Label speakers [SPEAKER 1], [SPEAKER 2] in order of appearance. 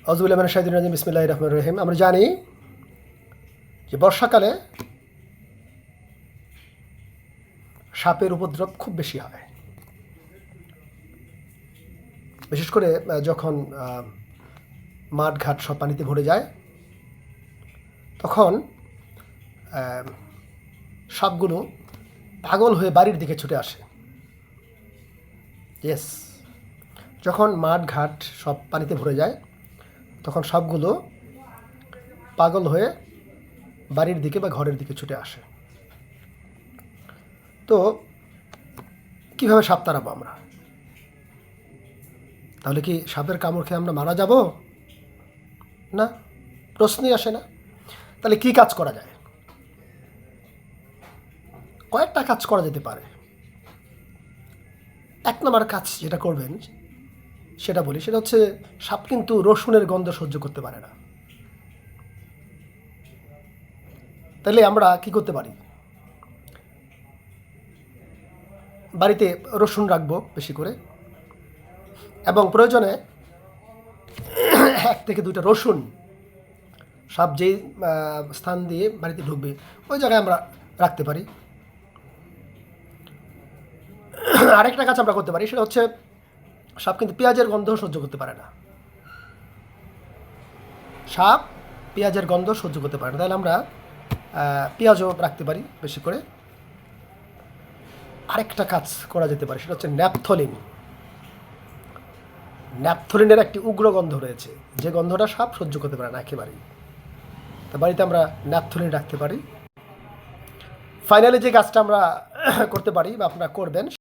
[SPEAKER 1] আউযুবিল্লাহি মিনাশ শাইতানির রাজিম বিসমিল্লাহির রহমানির রহিম। আমরা জানি যে বর্ষাকালে সাপের উপদ্রব খুব বেশি হয়, বিশেষ করে যখন মাঠ ঘাট সব পানিতে ভরে যায়, তখন সাপগুলো পাগল হয়ে বাড়ির দিকে ছুটে আসে। ইয়েস, যখন মাঠ ঘাট সব পানিতে ভরে যায় তখন সাপগুলো পাগল হয়ে বাড়ির দিকে বা ঘরের দিকে ছুটে আসে। তো কীভাবে সাপ তাড়াবো আমরা? তাহলে কি সাপের কামড় খেয়ে আমরা মারা যাব? না, প্রশ্নই আসে না। তাহলে কি কাজ করা যায়? কয়েকটা কাজ করা যেতে পারে। 1 নম্বর কাজ যেটা করবেন সেটা বলি, সেটা হচ্ছে সাপ কিন্তু রসুনের গন্ধ সহ্য করতে পারে না। তাহলে আমরা কি করতে পারি? বাড়িতে রসুন রাখবো বেশি করে, এবং প্রয়োজনে 1 থেকে 2টা রসুন সাপ যেই স্থান দিয়ে বাড়িতে ঢুকবে ওই জায়গায় আমরা রাখতে পারি। আরেকটা কাজ আমরা করতে পারি, সেটা হচ্ছে সাপ কিন্তু পেঁয়াজের গন্ধ সহ্য করতে পারে না। সাপ পেঁয়াজের গন্ধ সহ্য করতে পারে না, তাহলে আমরা পেঁয়াজও রাখতে পারি বেশি করে। আরেকটা কাজ করা যেতে পারে, সেটা হচ্ছে ন্যাপথলিন। ন্যাপথলিনের একটি উগ্র গন্ধ রয়েছে, যে গন্ধটা সাপ সহ্য করতে পারে না একেবারেই। তা বাড়িতে আমরা ন্যাপথলিন রাখতে পারি। ফাইনালি যে কাজটা আমরা করতে পারি বা আপনারা করবেন